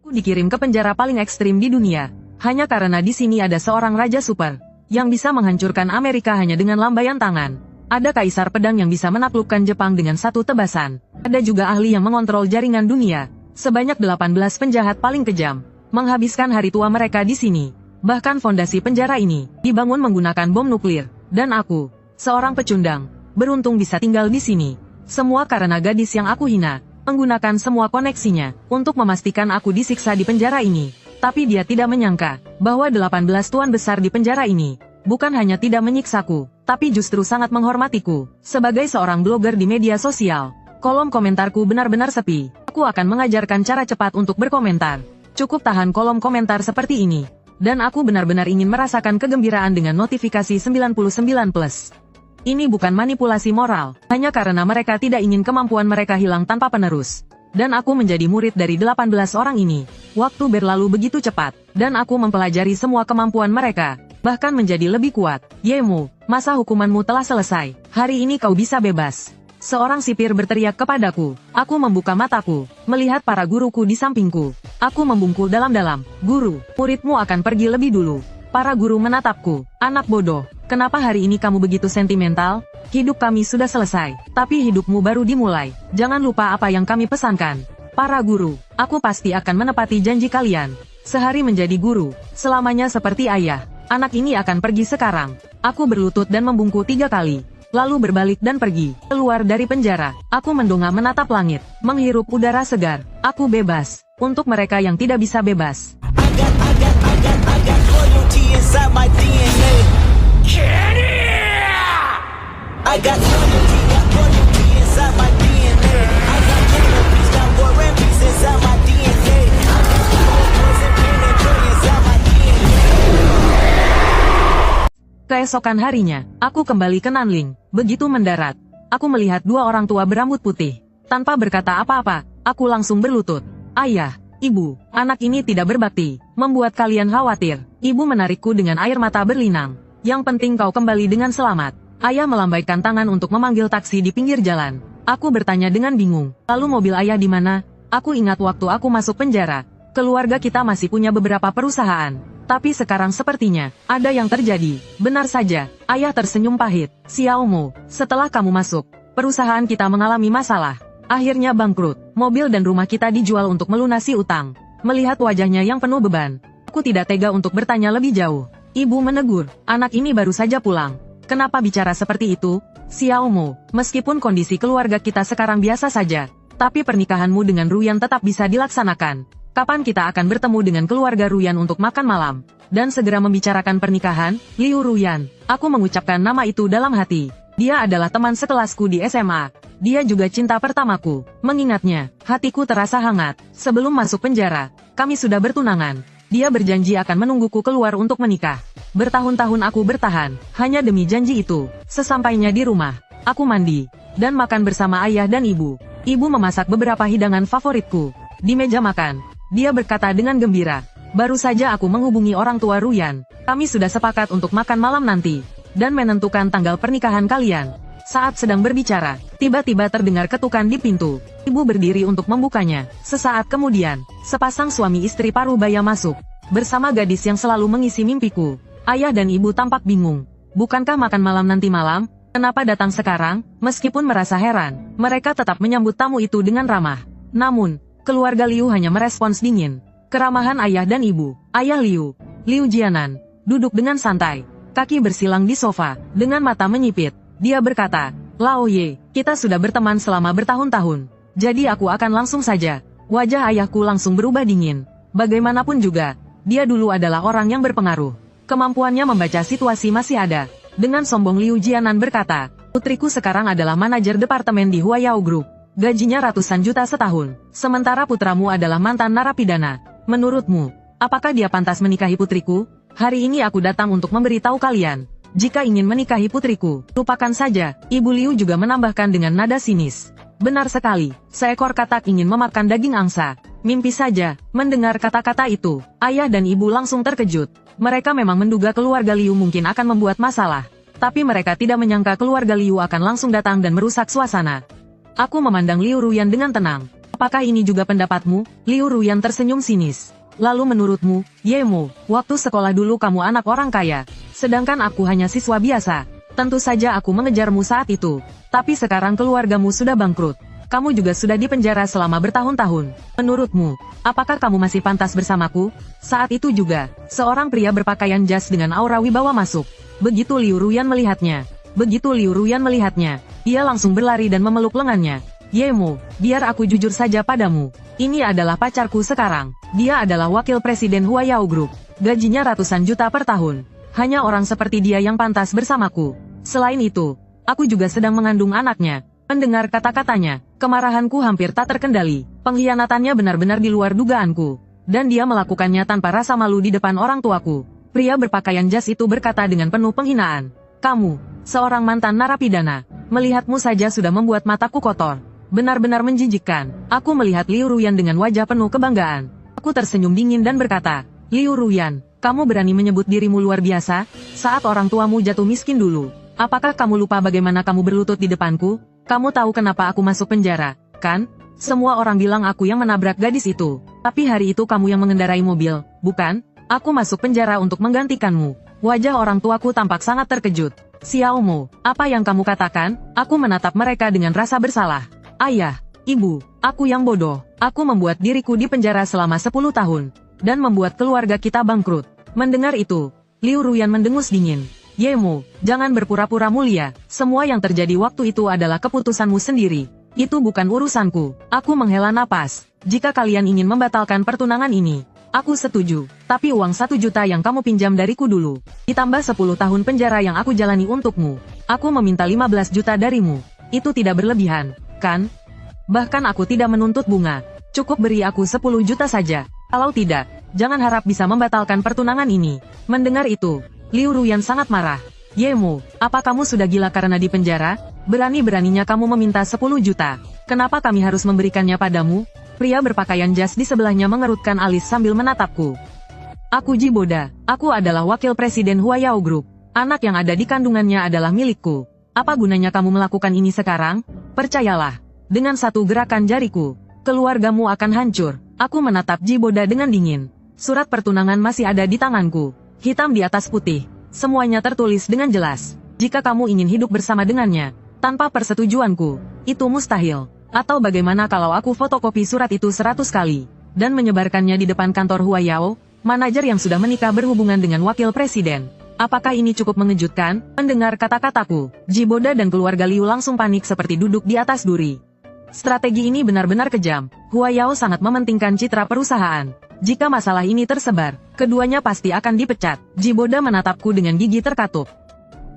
Aku dikirim ke penjara paling ekstrim di dunia, hanya karena di sini ada seorang raja super, yang bisa menghancurkan Amerika hanya dengan lambaian tangan. Ada kaisar pedang yang bisa menaklukkan Jepang dengan satu tebasan. Ada juga ahli yang mengontrol jaringan dunia. Sebanyak 18 penjahat paling kejam, menghabiskan hari tua mereka di sini. Bahkan fondasi penjara ini, dibangun menggunakan bom nuklir. Dan aku, seorang pecundang, beruntung bisa tinggal di sini. Semua karena gadis yang aku hina, menggunakan semua koneksinya, untuk memastikan aku disiksa di penjara ini. Tapi dia tidak menyangka, bahwa 18 tuan besar di penjara ini, bukan hanya tidak menyiksaku, tapi justru sangat menghormatiku. Sebagai seorang blogger di media sosial, kolom komentarku benar-benar sepi. Aku akan mengajarkan cara cepat untuk berkomentar. Cukup tahan kolom komentar seperti ini. Dan aku benar-benar ingin merasakan kegembiraan dengan notifikasi 99+. Ini bukan manipulasi moral, hanya karena mereka tidak ingin kemampuan mereka hilang tanpa penerus. Dan aku menjadi murid dari 18 orang ini. Waktu berlalu begitu cepat, dan aku mempelajari semua kemampuan mereka, bahkan menjadi lebih kuat. Yemu, masa hukumanmu telah selesai. Hari ini kau bisa bebas. Seorang sipir berteriak kepadaku. Aku membuka mataku, melihat para guruku di sampingku. Aku membungkuk dalam-dalam. Guru, muridmu akan pergi lebih dulu. Para guru menatapku. Anak bodoh, kenapa hari ini kamu begitu sentimental? Hidup kami sudah selesai, tapi hidupmu baru dimulai. Jangan lupa apa yang kami pesankan. Para guru, aku pasti akan menepati janji kalian. Sehari menjadi guru, selamanya seperti ayah. Anak ini akan pergi sekarang. Aku berlutut dan membungkuk 3 kali. Lalu berbalik dan pergi. Keluar dari penjara, aku mendongak menatap langit, menghirup udara segar. Aku bebas. Untuk mereka yang tidak bisa bebas. Keesokan harinya, aku kembali ke Nanling. Begitu mendarat, aku melihat 2 orang tua berambut putih. Tanpa berkata apa-apa, aku langsung berlutut. Ayah, ibu, anak ini tidak berbakti, membuat kalian khawatir. Ibu menarikku dengan air mata berlinang. Yang penting kau kembali dengan selamat. Ayah melambaikan tangan untuk memanggil taksi di pinggir jalan. Aku bertanya dengan bingung, lalu mobil ayah di mana? Aku ingat waktu aku masuk penjara, keluarga kita masih punya beberapa perusahaan. Tapi sekarang sepertinya, ada yang terjadi. Benar saja, ayah tersenyum pahit. Xiaomo, setelah kamu masuk, perusahaan kita mengalami masalah. Akhirnya bangkrut, mobil dan rumah kita dijual untuk melunasi utang. Melihat wajahnya yang penuh beban, aku tidak tega untuk bertanya lebih jauh. Ibu menegur, anak ini baru saja pulang. Kenapa bicara seperti itu? Xiaomo, meskipun kondisi keluarga kita sekarang biasa saja, tapi pernikahanmu dengan Ruyan tetap bisa dilaksanakan. Kapan kita akan bertemu dengan keluarga Ruyan untuk makan malam? Dan segera membicarakan pernikahan, Liu Ruyan. Aku mengucapkan nama itu dalam hati. Dia adalah teman sekelasku di SMA. Dia juga cinta pertamaku. Mengingatnya, hatiku terasa hangat. Sebelum masuk penjara, kami sudah bertunangan. Dia berjanji akan menungguku keluar untuk menikah. Bertahun-tahun aku bertahan, hanya demi janji itu. Sesampainya di rumah, aku mandi, dan makan bersama ayah dan ibu. Ibu memasak beberapa hidangan favoritku. Di meja makan, dia berkata dengan gembira, baru saja aku menghubungi orang tua Ruyan. Kami sudah sepakat untuk makan malam nanti, dan menentukan tanggal pernikahan kalian. Saat sedang berbicara, tiba-tiba terdengar ketukan di pintu. Ibu berdiri untuk membukanya. Sesaat kemudian, sepasang suami istri parubaya masuk, bersama gadis yang selalu mengisi mimpiku. Ayah dan ibu tampak bingung. Bukankah makan malam nanti malam? Kenapa datang sekarang? Meskipun merasa heran, mereka tetap menyambut tamu itu dengan ramah. Namun, keluarga Liu hanya merespons dingin. Keramahan ayah dan ibu. Ayah Liu, Liu Jianan, duduk dengan santai, kaki bersilang di sofa, dengan mata menyipit. Dia berkata, Lao Ye, kita sudah berteman selama bertahun-tahun. Jadi aku akan langsung saja. Wajah ayahku langsung berubah dingin. Bagaimanapun juga, dia dulu adalah orang yang berpengaruh. Kemampuannya membaca situasi masih ada. Dengan sombong Liu Jianan berkata, putriku sekarang adalah manajer departemen di Huayao Group. Gajinya ratusan juta setahun. Sementara putramu adalah mantan narapidana. Menurutmu, apakah dia pantas menikahi putriku? Hari ini aku datang untuk memberitahu kalian. Jika ingin menikahi putriku, lupakan saja. Ibu Liu juga menambahkan dengan nada sinis. Benar sekali, seekor katak ingin memakan daging angsa. Mimpi saja, mendengar kata-kata itu, ayah dan ibu langsung terkejut. Mereka memang menduga keluarga Liu mungkin akan membuat masalah. Tapi mereka tidak menyangka keluarga Liu akan langsung datang dan merusak suasana. Aku memandang Liu Ruyan dengan tenang. Apakah ini juga pendapatmu? Liu Ruyan tersenyum sinis. Lalu menurutmu, Ye Mo, waktu sekolah dulu kamu anak orang kaya, sedangkan aku hanya siswa biasa. Tentu saja aku mengejarmu saat itu. Tapi sekarang keluargamu sudah bangkrut. Kamu juga sudah dipenjara selama bertahun-tahun. Menurutmu, apakah kamu masih pantas bersamaku? Saat itu juga, seorang pria berpakaian jas dengan aura wibawa masuk. Begitu Liu Ruyan melihatnya, ia langsung berlari dan memeluk lengannya. Ye Mo, biar aku jujur saja padamu. Ini adalah pacarku sekarang. Dia adalah wakil presiden Huayao Group. Gajinya ratusan juta per tahun. Hanya orang seperti dia yang pantas bersamaku. Selain itu, aku juga sedang mengandung anaknya. Mendengar kata-katanya, kemarahanku hampir tak terkendali. Pengkhianatannya benar-benar di luar dugaanku. Dan dia melakukannya tanpa rasa malu di depan orang tuaku. Pria berpakaian jas itu berkata dengan penuh penghinaan. Kamu, seorang mantan narapidana. Melihatmu saja sudah membuat mataku kotor. Benar-benar menjijikkan. Aku melihat Liu Ruyan dengan wajah penuh kebanggaan. Aku tersenyum dingin dan berkata, Liu Ruyan, kamu berani menyebut dirimu luar biasa? Saat orang tuamu jatuh miskin dulu. Apakah kamu lupa bagaimana kamu berlutut di depanku? Kamu tahu kenapa aku masuk penjara, kan? Semua orang bilang aku yang menabrak gadis itu. Tapi hari itu kamu yang mengendarai mobil, bukan? Aku masuk penjara untuk menggantikanmu. Wajah orang tuaku tampak sangat terkejut. Xiao Mo, apa yang kamu katakan? Aku menatap mereka dengan rasa bersalah. Ayah, ibu, aku yang bodoh. Aku membuat diriku dipenjara selama 10 tahun. Dan membuat keluarga kita bangkrut. Mendengar itu, Liu Ruyan mendengus dingin. Ye Mo, jangan berpura-pura mulia. Semua yang terjadi waktu itu adalah keputusanmu sendiri. Itu bukan urusanku. Aku menghela napas. Jika kalian ingin membatalkan pertunangan ini, aku setuju. Tapi uang 1 juta yang kamu pinjam dariku dulu, ditambah 10 tahun penjara yang aku jalani untukmu. Aku meminta 15 juta darimu. Itu tidak berlebihan, kan? Bahkan aku tidak menuntut bunga. Cukup beri aku 10 juta saja. Kalau tidak, jangan harap bisa membatalkan pertunangan ini. Mendengar itu, Liu Ruyan sangat marah. Ye Mo, apa kamu sudah gila karena di penjara? Berani-beraninya kamu meminta 10 juta. Kenapa kami harus memberikannya padamu? Pria berpakaian jas di sebelahnya mengerutkan alis sambil menatapku. Aku Jiboda. Aku adalah wakil presiden Huayao Group. Anak yang ada di kandungannya adalah milikku. Apa gunanya kamu melakukan ini sekarang? Percayalah, dengan satu gerakan jariku, keluargamu akan hancur. Aku menatap Jiboda dengan dingin. Surat pertunangan masih ada di tanganku. Hitam di atas putih. Semuanya tertulis dengan jelas. Jika kamu ingin hidup bersama dengannya, tanpa persetujuanku, itu mustahil. Atau bagaimana kalau aku fotokopi surat itu 100 kali, dan menyebarkannya di depan kantor Huayao, manajer yang sudah menikah berhubungan dengan wakil presiden. Apakah ini cukup mengejutkan? Mendengar kata-kataku, Jiboda dan keluarga Liu langsung panik seperti duduk di atas duri. Strategi ini benar-benar kejam. Huayao sangat mementingkan citra perusahaan. Jika masalah ini tersebar, keduanya pasti akan dipecat. Jiboda menatapku dengan gigi terkatup.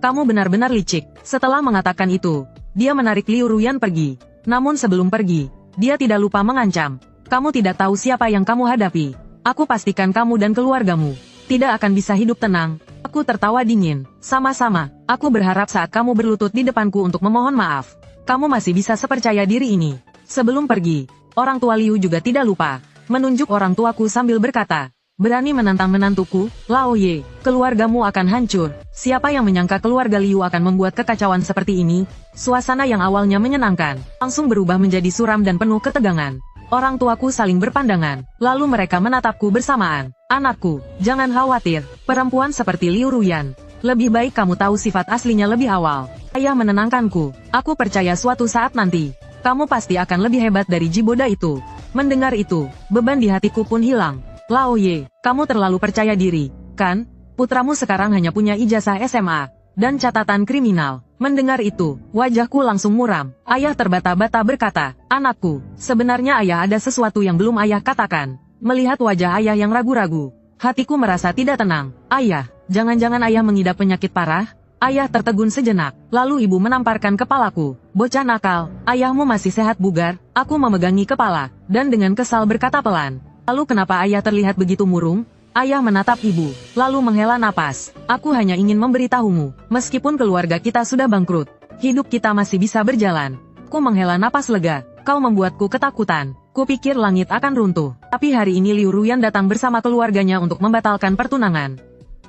Kamu benar-benar licik. Setelah mengatakan itu, dia menarik Liu Ruyan pergi. Namun sebelum pergi, dia tidak lupa mengancam. Kamu tidak tahu siapa yang kamu hadapi. Aku pastikan kamu dan keluargamu tidak akan bisa hidup tenang. Aku tertawa dingin. Sama-sama, aku berharap saat kamu berlutut di depanku untuk memohon maaf, kamu masih bisa sepercaya diri ini. Sebelum pergi, orang tua Liu juga tidak lupa menunjuk orang tuaku sambil berkata, berani menantang menantuku, Lao Ye, keluargamu akan hancur. Siapa yang menyangka keluarga Liu akan membuat kekacauan seperti ini? Suasana yang awalnya menyenangkan, langsung berubah menjadi suram dan penuh ketegangan. Orang tuaku saling berpandangan, lalu mereka menatapku bersamaan. Anakku, jangan khawatir, perempuan seperti Liu Ruyan. Lebih baik kamu tahu sifat aslinya lebih awal. Ayah menenangkanku, aku percaya suatu saat nanti, kamu pasti akan lebih hebat dari Jiboda itu. Mendengar itu, beban di hatiku pun hilang. Lao Ye, kamu terlalu percaya diri, kan? Putramu sekarang hanya punya ijazah SMA dan catatan kriminal. Mendengar itu, wajahku langsung muram. Ayah terbata-bata berkata, anakku, sebenarnya ayah ada sesuatu yang belum ayah katakan. Melihat wajah ayah yang ragu-ragu, hatiku merasa tidak tenang. Ayah, jangan-jangan ayah mengidap penyakit parah? Ayah tertegun sejenak, lalu ibu menamparkan kepalaku. Bocah nakal, ayahmu masih sehat bugar? Aku memegangi kepala, dan dengan kesal berkata pelan. Lalu kenapa ayah terlihat begitu murung? Ayah menatap ibu, lalu menghela napas. Aku hanya ingin memberitahumu, meskipun keluarga kita sudah bangkrut, hidup kita masih bisa berjalan. Aku menghela napas lega, kau membuatku ketakutan. Kupikir langit akan runtuh. Tapi hari ini Liu Ruyan datang bersama keluarganya untuk membatalkan pertunangan.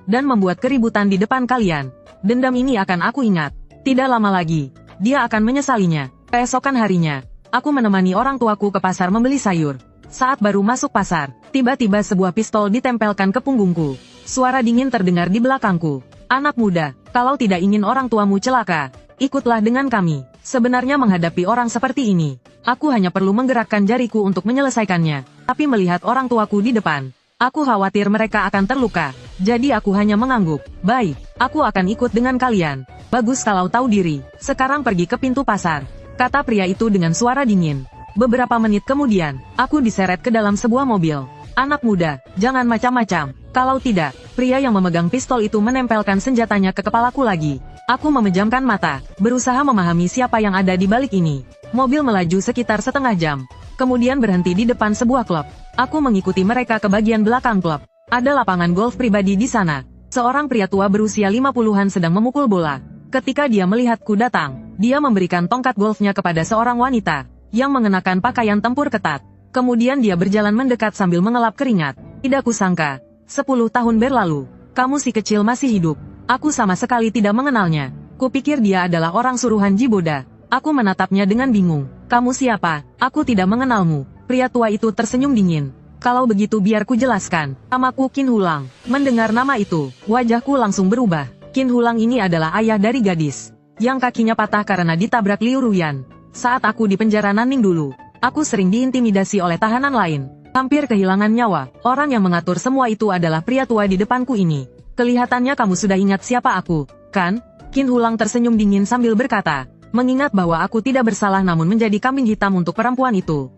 Dan membuat keributan di depan kalian. Dendam ini akan aku ingat. Tidak lama lagi, dia akan menyesalinya. Keesokan harinya, Aku menemani orang tuaku ke pasar membeli sayur. Saat baru masuk pasar, tiba-tiba sebuah pistol ditempelkan ke punggungku. Suara dingin terdengar di belakangku. Anak muda, kalau tidak ingin orang tuamu celaka, ikutlah dengan kami. Sebenarnya menghadapi orang seperti ini, aku hanya perlu menggerakkan jariku untuk menyelesaikannya. Tapi melihat orang tuaku di depan, aku khawatir mereka akan terluka. Jadi aku hanya mengangguk. Baik, aku akan ikut dengan kalian. Bagus kalau tahu diri. Sekarang pergi ke pintu pasar, kata pria itu dengan suara dingin. Beberapa menit kemudian, aku diseret ke dalam sebuah mobil. Anak muda, jangan macam-macam. Kalau tidak, pria yang memegang pistol itu menempelkan senjatanya ke kepalaku lagi. Aku memejamkan mata, berusaha memahami siapa yang ada di balik ini. Mobil melaju sekitar setengah jam, kemudian berhenti di depan sebuah klub. Aku mengikuti mereka ke bagian belakang klub. Ada lapangan golf pribadi di sana. Seorang pria tua berusia 50-an sedang memukul bola. Ketika dia melihatku datang, dia memberikan tongkat golfnya kepada seorang wanita yang mengenakan pakaian tempur ketat. Kemudian dia berjalan mendekat sambil mengelap keringat. Tidak kusangka, 10 tahun berlalu, kamu si kecil masih hidup. Aku sama sekali tidak mengenalnya. Kupikir dia adalah orang suruhan Jiboda. Aku menatapnya dengan bingung. Kamu siapa? Aku tidak mengenalmu. Pria tua itu tersenyum dingin. Kalau begitu biar ku jelaskan. Namaku Qin Hulang. Mendengar nama itu, wajahku langsung berubah. Qin Hulang ini adalah ayah dari gadis yang kakinya patah karena ditabrak Liu Ruyan. Saat aku di penjara Nanning dulu, aku sering diintimidasi oleh tahanan lain. Hampir kehilangan nyawa. Orang yang mengatur semua itu adalah pria tua di depanku ini. Kelihatannya kamu sudah ingat siapa aku, kan? Qin Hulang tersenyum dingin sambil berkata, mengingat bahwa aku tidak bersalah namun menjadi kambing hitam untuk perempuan itu.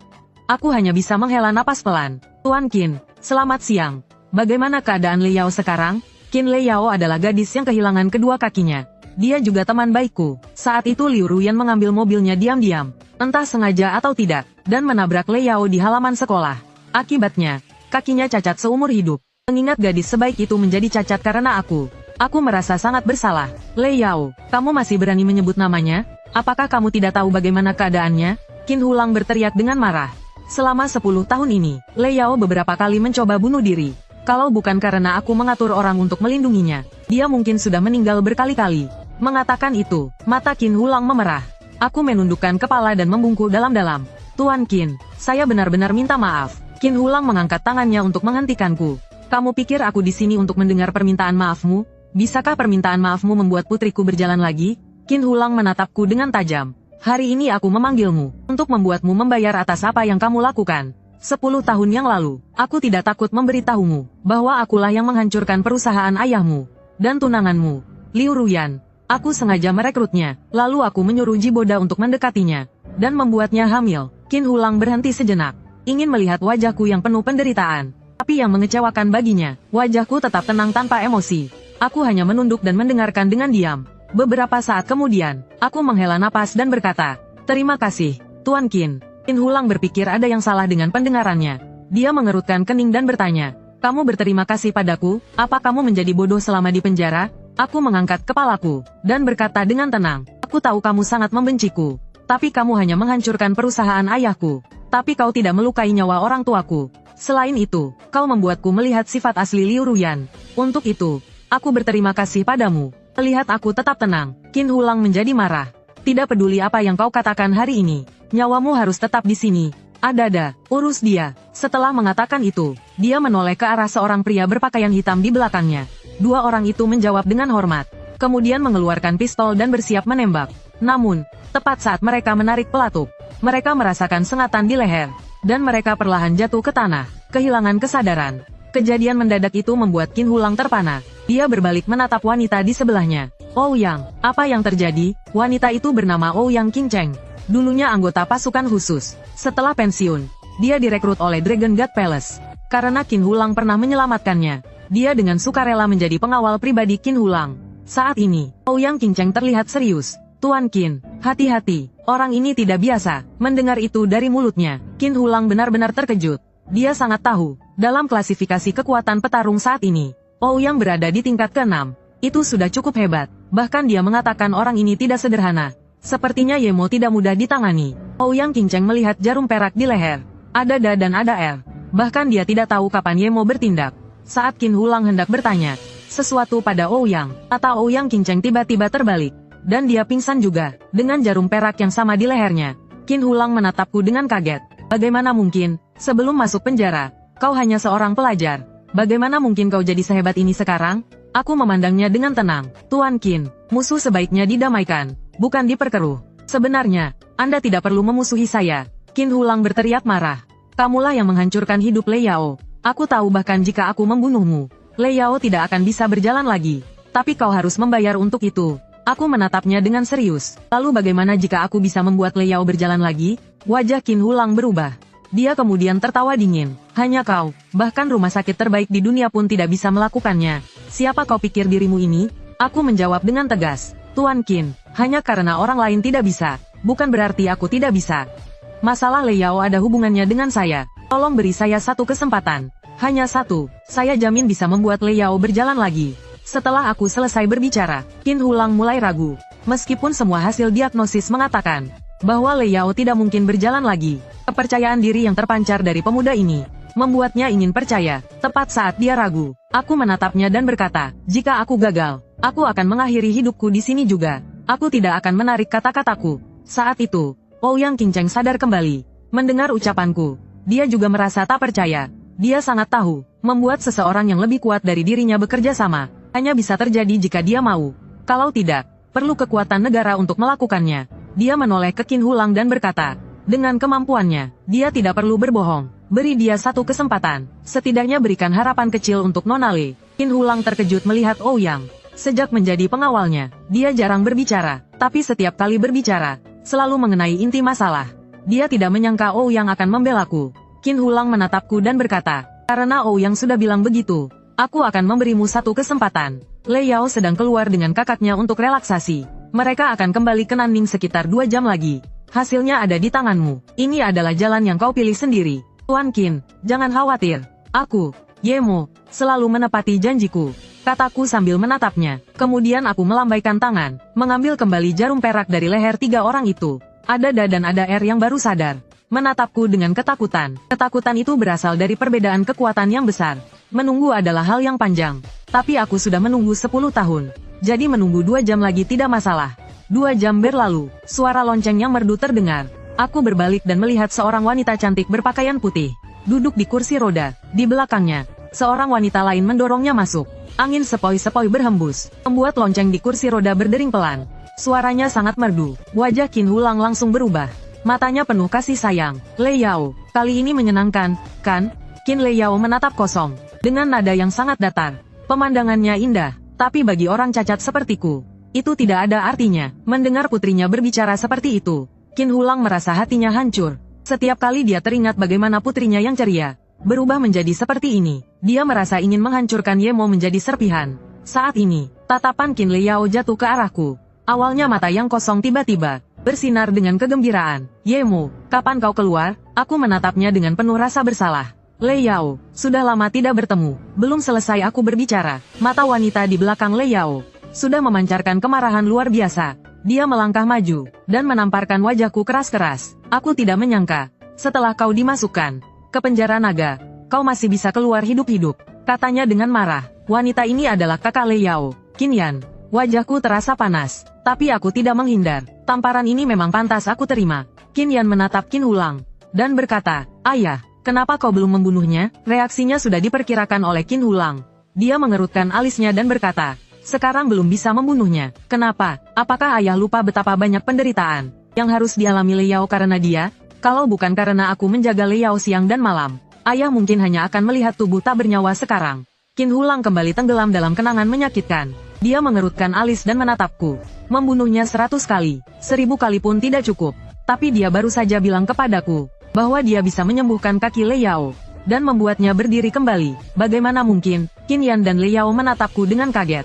Aku hanya bisa menghela napas pelan. Tuan Qin, selamat siang. Bagaimana keadaan Liao sekarang? Qin Liao adalah gadis yang kehilangan kedua kakinya. Dia juga teman baikku. Saat itu Liu Ruyan mengambil mobilnya diam-diam, entah sengaja atau tidak, dan menabrak Liao di halaman sekolah. Akibatnya, kakinya cacat seumur hidup. Mengingat gadis sebaik itu menjadi cacat karena aku merasa sangat bersalah. Liao, kamu masih berani menyebut namanya? Apakah kamu tidak tahu bagaimana keadaannya? Qin Hulang berteriak dengan marah. Selama 10 tahun ini, Liao beberapa kali mencoba bunuh diri. Kalau bukan karena aku mengatur orang untuk melindunginya, dia mungkin sudah meninggal berkali-kali. Mengatakan itu, mata Qin Hulang memerah. Aku menundukkan kepala dan membungkuk dalam-dalam. Tuan Qin, saya benar-benar minta maaf. Qin Hulang mengangkat tangannya untuk menghentikanku. Kamu pikir aku di sini untuk mendengar permintaan maafmu? Bisakah permintaan maafmu membuat putriku berjalan lagi? Qin Hulang menatapku dengan tajam. Hari ini aku memanggilmu untuk membuatmu membayar atas apa yang kamu lakukan. 10 tahun yang lalu, aku tidak takut memberitahumu bahwa akulah yang menghancurkan perusahaan ayahmu dan tunanganmu, Liu Ruyan. Aku sengaja merekrutnya, lalu aku menyuruh Jiboda untuk mendekatinya dan membuatnya hamil. Qin Hulang berhenti sejenak, ingin melihat wajahku yang penuh penderitaan. Tapi yang mengecewakan baginya, wajahku tetap tenang tanpa emosi. Aku hanya menunduk dan mendengarkan dengan diam. Beberapa saat kemudian, aku menghela napas dan berkata, terima kasih, Tuan Qin. Qin Hulang berpikir ada yang salah dengan pendengarannya. Dia mengerutkan kening dan bertanya, kamu berterima kasih padaku? Apa kamu menjadi bodoh selama di penjara? Aku mengangkat kepalaku dan berkata dengan tenang, aku tahu kamu sangat membenciku. Tapi kamu hanya menghancurkan perusahaan ayahku. Tapi kau tidak melukai nyawa orang tuaku. Selain itu, kau membuatku melihat sifat asli Liu Ruyan. Untuk itu, aku berterima kasih padamu. Melihat aku tetap tenang, Qin Hulang menjadi marah. Tidak peduli apa yang kau katakan hari ini, nyawamu harus tetap di sini. Ada, urus dia. Setelah mengatakan itu, dia menoleh ke arah seorang pria berpakaian hitam di belakangnya. Dua orang itu menjawab dengan hormat, kemudian mengeluarkan pistol dan bersiap menembak. Namun, tepat saat mereka menarik pelatuk, mereka merasakan sengatan di leher, dan mereka perlahan jatuh ke tanah, kehilangan kesadaran. Kejadian mendadak itu membuat Qin Hulang terpana. Dia berbalik menatap wanita di sebelahnya. Ouyang, apa yang terjadi? Wanita itu bernama Ouyang Qingcheng. Dulunya anggota pasukan khusus. Setelah pensiun, dia direkrut oleh Dragon God Palace. Karena Qin Hulang pernah menyelamatkannya, dia dengan sukarela menjadi pengawal pribadi Qin Hulang. Saat ini, Ouyang Qingcheng terlihat serius. Tuan Qin, hati-hati, orang ini tidak biasa. Mendengar itu dari mulutnya, Qin Hulang benar-benar terkejut. Dia sangat tahu, dalam klasifikasi kekuatan petarung saat ini, Ouyang berada di tingkat ke-6. Itu sudah cukup hebat. Bahkan dia mengatakan orang ini tidak sederhana. Sepertinya Yemo tidak mudah ditangani. Ouyang Qingcheng melihat jarum perak di leher. Ada Da dan ada R. Bahkan dia tidak tahu kapan Yemo bertindak. Saat Qin Hulang hendak bertanya sesuatu pada Ouyang, mata Ouyang Qingcheng tiba-tiba terbalik. Dan dia pingsan juga, dengan jarum perak yang sama di lehernya. Qin Hulang menatapku dengan kaget. Bagaimana mungkin, sebelum masuk penjara, kau hanya seorang pelajar. Bagaimana mungkin kau jadi sehebat ini sekarang? Aku memandangnya dengan tenang. Tuan Qin, musuh sebaiknya didamaikan, bukan diperkeruh. Sebenarnya, Anda tidak perlu memusuhi saya. Qin Hulang berteriak marah. Kamulah yang menghancurkan hidup Lei Yao. Aku tahu bahkan jika aku membunuhmu, Lei Yao tidak akan bisa berjalan lagi. Tapi kau harus membayar untuk itu. Aku menatapnya dengan serius. Lalu bagaimana jika aku bisa membuat Lei Yao berjalan lagi? Wajah Qin Hulang berubah. Dia kemudian tertawa dingin. Hanya kau, bahkan rumah sakit terbaik di dunia pun tidak bisa melakukannya. Siapa kau pikir dirimu ini? Aku menjawab dengan tegas. Tuan Qin, hanya karena orang lain tidak bisa, bukan berarti aku tidak bisa. Masalah Lei Yao ada hubungannya dengan saya. Tolong beri saya satu kesempatan. Hanya satu, saya jamin bisa membuat Lei Yao berjalan lagi. Setelah aku selesai berbicara, Qin Hulang mulai ragu. Meskipun semua hasil diagnosis mengatakan bahwa Lei Yao tidak mungkin berjalan lagi, kepercayaan diri yang terpancar dari pemuda ini membuatnya ingin percaya. Tepat saat dia ragu, aku menatapnya dan berkata, jika aku gagal, aku akan mengakhiri hidupku di sini juga. Aku tidak akan menarik kata-kataku. Saat itu, Ouyang Qingcheng sadar kembali. Mendengar ucapanku, dia juga merasa tak percaya. Dia sangat tahu, membuat seseorang yang lebih kuat dari dirinya bekerja sama hanya bisa terjadi jika dia mau. Kalau tidak, perlu kekuatan negara untuk melakukannya. Dia menoleh ke Qin Hulang dan berkata, dengan kemampuannya, dia tidak perlu berbohong. Beri dia satu kesempatan. Setidaknya berikan harapan kecil untuk Nona Lei. Qin Hulang terkejut melihat Ouyang. Sejak menjadi pengawalnya, dia jarang berbicara. Tapi setiap kali berbicara, selalu mengenai inti masalah. Dia tidak menyangka Ouyang akan membelaku. Qin Hulang menatapku dan berkata, karena Ouyang sudah bilang begitu, aku akan memberimu satu kesempatan. Lei Yao sedang keluar dengan kakaknya untuk relaksasi. Mereka akan kembali ke Nanning sekitar 2 jam lagi. Hasilnya ada di tanganmu. Ini adalah jalan yang kau pilih sendiri. Tuan Qin, jangan khawatir. Aku, Yemo, selalu menepati janjiku, kataku sambil menatapnya. Kemudian aku melambaikan tangan, mengambil kembali jarum perak dari leher 3 orang itu. Ada Da dan ada R yang baru sadar. Menatapku dengan ketakutan. Ketakutan itu berasal dari perbedaan kekuatan yang besar. Menunggu adalah hal yang panjang. Tapi aku sudah menunggu 10 tahun. Jadi menunggu 2 jam lagi tidak masalah. 2 jam berlalu, suara lonceng yang merdu terdengar. Aku berbalik dan melihat seorang wanita cantik berpakaian putih. Duduk di kursi roda. Di belakangnya, seorang wanita lain mendorongnya masuk. Angin sepoi-sepoi berhembus, membuat lonceng di kursi roda berdering pelan. Suaranya sangat merdu. Wajah Qin Hulang langsung berubah. Matanya penuh kasih sayang. Lei Yao, kali ini menyenangkan, kan? Qin Lei Yao menatap kosong, dengan nada yang sangat datar. Pemandangannya indah, tapi bagi orang cacat sepertiku, itu tidak ada artinya. Mendengar putrinya berbicara seperti itu, Qin Hulang merasa hatinya hancur. Setiap kali dia teringat bagaimana putrinya yang ceria berubah menjadi seperti ini, dia merasa ingin menghancurkan Yemo menjadi serpihan. Saat ini, tatapan Qin Lei Yao jatuh ke arahku. Awalnya mata yang kosong tiba-tiba bersinar dengan kegembiraan. Yemo, kapan kau keluar? Aku menatapnya dengan penuh rasa bersalah. Lei Yao, sudah lama tidak bertemu. Belum selesai aku berbicara, mata wanita di belakang Lei Yao sudah memancarkan kemarahan luar biasa. Dia melangkah maju, dan menamparkan wajahku keras-keras. Aku tidak menyangka, setelah kau dimasukkan ke penjara naga, kau masih bisa keluar hidup-hidup, katanya dengan marah. Wanita ini adalah kakak Lei Yao, Qin Yan. Wajahku terasa panas, tapi aku tidak menghindar. Tamparan ini memang pantas aku terima. Qin Yan menatap Qin Hulang, dan berkata, ayah, kenapa kau belum membunuhnya? Reaksinya sudah diperkirakan oleh Qin Hulang. Dia mengerutkan alisnya dan berkata, sekarang belum bisa membunuhnya. Kenapa? Apakah ayah lupa betapa banyak penderitaan yang harus dialami Lei Yao karena dia? Kalau bukan karena aku menjaga Lei Yao siang dan malam, ayah mungkin hanya akan melihat tubuh tak bernyawa sekarang. Qin Hulang kembali tenggelam dalam kenangan menyakitkan. Dia mengerutkan alis dan menatapku. Membunuhnya 100 kali, 1000 kali pun tidak cukup. Tapi dia baru saja bilang kepadaku bahwa dia bisa menyembuhkan kaki Lei Yao dan membuatnya berdiri kembali. Bagaimana mungkin? Qin Yan dan Lei Yao menatapku dengan kaget.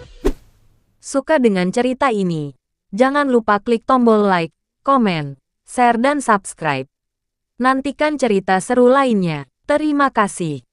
Suka dengan cerita ini? Jangan lupa klik tombol like, komen, share dan subscribe. Nantikan cerita seru lainnya. Terima kasih.